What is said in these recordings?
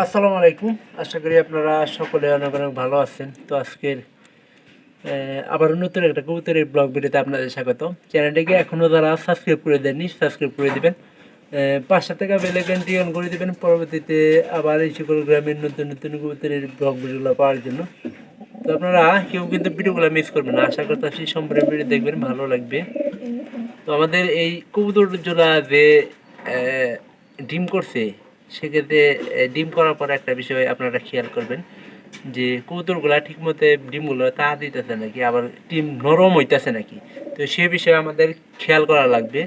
আসসালামু আলাইকুম। আশা করি আপনারা সকলে অনেক অনেক ভালো আছেন। তো আজকের আবারও নতুন একটা কবুতরের ব্লগ ভিডিওতে আপনাদের স্বাগত। চ্যানেলটিকে এখনও যারা সাবস্ক্রাইব করে দেননি সাবস্ক্রাইব করে দিবেন, পাশে থাকা বেল আইকনটি অন করে দিবেন পরবর্তীতে আবার এই সকল গ্রামের নতুন নতুন কবুতরের ব্লগ ভিডিওগুলো পাওয়ার জন্য। তো আপনারা কেউ কিন্তু ভিডিওগুলো মিস করবেন না, আশা করতেছি সম্পূর্ণ ভিডিও দেখবেন, ভালো লাগবে। তো আমাদের এই কবুতর জোড়া যে ডিম করছে, সেক্ষেত্রে ডিম করার পর একটা বিষয় আপনারা খেয়াল করবেন যে কবুতরগুলা ঠিক মতো ডিমগুলো তা দিতেছে নাকি, আবার ডিম নরম হইতেছে নাকি। তো সে বিষয়ে আমাদের খেয়াল করা লাগবে।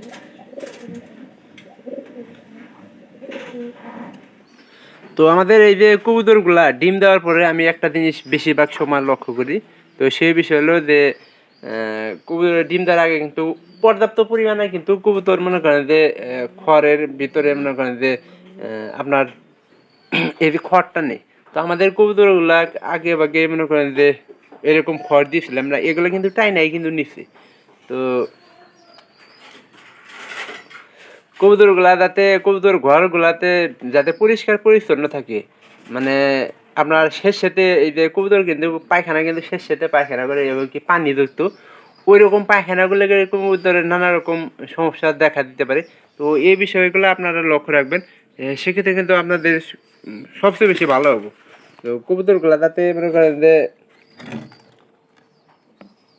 তো আমাদের এই যে কবুতরগুলা ডিম দেওয়ার পরে আমি একটা জিনিস বেশিরভাগ সময় লক্ষ্য করি। তো সেই বিষয় হলো যে কবুতর ডিম দেওয়ার আগে কিন্তু পর্যাপ্ত পরিমাণে কিন্তু কবুতর মনে করেন যে খড়ের ভিতরে মনে করেন যে আপনার এই যে খড়টা নেই। তো আমাদের কবুতরগুলা আগে ভাগে মনে করেন যে এরকম খড় দিয়েছিলাম আমরা, এগুলো কিন্তু টাই নাই কিন্তু নিচ্ছি। তো কবুতরগুলা যাতে কবুতর ঘরগুলাতে যাতে পরিষ্কার পরিচ্ছন্ন থাকে, মানে আপনার শেষেতে এই যে কবুতর কিন্তু পায়খানা কিন্তু শেষেতে পায়খানা করে এবং কি পানি যুক্ত, ওই রকম পায়খানাগুলো কবুতরের নানা রকম সমস্যা দেখা দিতে পারে। তো এই বিষয়গুলো আপনারা লক্ষ্য রাখবেন, সেক্ষেত্রে কিন্তু আপনাদের সবচেয়ে বেশি ভালো হবে। তো কবুতরগুলা যাতে মনে করেন যে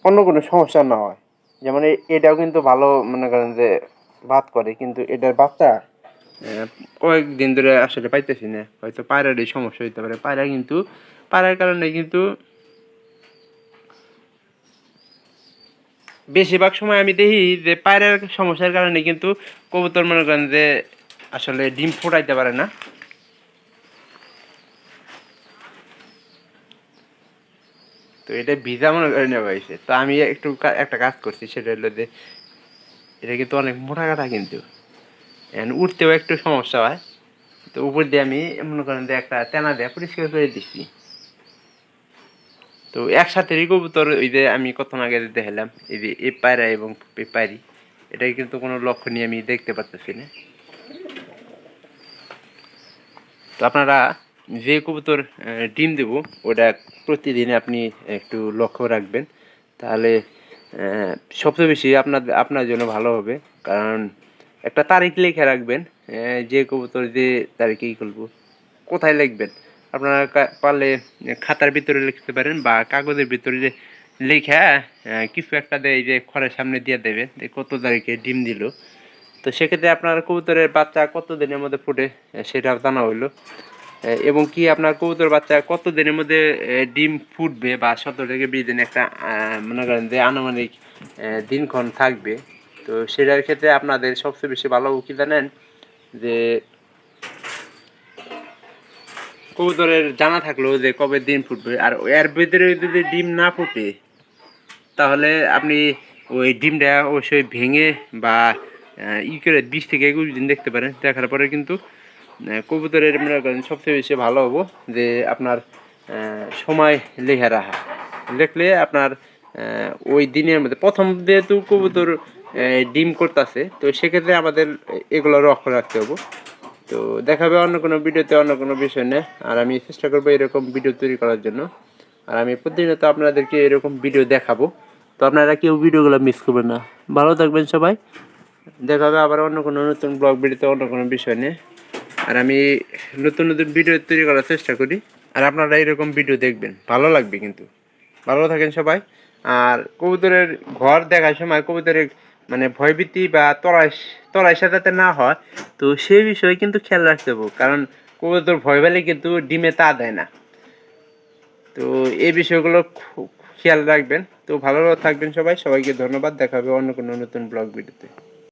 অন্য কোনো সমস্যা না হয়। যেমন এটাও কিন্তু ভালো মনে করেন যে বাত করে, কিন্তু এটার বাচ্চা কয়েকদিন ধরে আসলে পাইতেছি না, হয়তো পায়রারই সমস্যা হইতে পারে। পায়রা কিন্তু পায়রার কারণে কিন্তু বেশিরভাগ সময় আমি দেখি যে পায়রার সমস্যার কারণে কিন্তু কবুতর মনে করেন যে আসলে ডিম ফোটাইতে পারে না। তো এটা ভিজা মনে করে নেওয়া হয়েছে। তো আমি একটু একটা কাজ করছি, সেটা হলো যে এটা কিন্তু অনেক মোটা কাটা, কিন্তু উঠতেও একটু সমস্যা হয়। তো উপর দিয়ে আমি মনে করেন যে একটা তেনা দিয়ে পরিষ্কার করে দিচ্ছি। তো একসাথে কবুতর ওই যে আমি কতক্ষণ আগে দেখালাম, এই যে এ পায়রা এবং এ পায়রি, এটাই কিন্তু কোনো লক্ষ্য নিয়ে আমি দেখতে পারতেছি না। তো আপনারা যে কবুতর ডিম দেব ওটা প্রতিদিন আপনি একটু লক্ষ্য রাখবেন, তাহলে সবচেয়ে বেশি আপনার জন্য ভালো হবে। কারণ একটা তারিখ লিখে রাখবেন, যে কবুতর যে তারিখে ই করবো, কোথায় লিখবেন আপনারা পারলে খাতার ভিতরে লিখতে পারেন বা কাগজের ভিতরে লিখে কিছু একটা দেয় যে খড়ের সামনে দিয়ে দেবে কত তারিখে ডিম দিল। তো সেক্ষেত্রে আপনার কবুতরের বাচ্চা কত দিনের মধ্যে ফুটে সেটাও জানা হইলো, এবং কি আপনার কবুতর বাচ্চা কত দিনের মধ্যে ডিম ফুটবে বা 17 থেকে 20 দিন একটা মনে করেন যে আনুমানিক দিনক্ষণ থাকবে। তো সেটার ক্ষেত্রে আপনাদের সবচেয়ে বেশি ভালো কি জানেন, যে কবুতরের জানা থাকলো যে কবে ডিম ফুটবে, আর এর ভিতরে যদি ডিম না ফুটে তাহলে আপনি ওই ডিমটা অবশ্যই ভেঙে বা ই করে 20 থেকে 21 দিন দেখতে পারেন। দেখার পরে কিন্তু কবুতরের মনে করেন সবচেয়ে বেশি ভালো হবো যে আপনার সময় লেখা রাখা, লিখলে আপনার ওই দিনের মধ্যে প্রথম যেহেতু কবুতর ডিম করতেছে, তো সেক্ষেত্রে আমাদের এগুলো লক্ষ্য রাখতে হবে। তো দেখাবে অন্য কোনো ভিডিওতে অন্য কোনো বিষয় নিয়ে, আর আমি চেষ্টা করবো এরকম ভিডিও তৈরি করার জন্য, আর আমি প্রতিনিয়ত আপনাদেরকে এরকম ভিডিও দেখাবো। তো আপনারা কেউ ভিডিওগুলো মিস করবেন না। ভালো থাকবেন সবাই, দেখা হবে আবার অন্য কোনো নতুন ব্লগ ভিডিওতে অন্য কোনো বিষয় নিয়ে। আর আমি নতুন নতুন ভিডিও তৈরি করার চেষ্টা করি, আর আপনারা এরকম ভিডিও দেখবেন, ভালো লাগবে কিন্তু। ভালো থাকেন সবাই। আর কবুতরের ঘর দেখার সময় কবুতরের মানে ভয়ভীতি বা তরাইসা যাতে না হয়, তো সেই বিষয়ে কিন্তু খেয়াল রাখতে হবে। কারণ কবুতর ভয় পেলে কিন্তু ডিমে তা দেয় না। তো এই বিষয়গুলো খেয়াল রাখবেন। তো ভালো থাকবেন সবাই, সবাইকে ধন্যবাদ। দেখা হবে অন্য কোনো নতুন ব্লগ ভিডিওতে।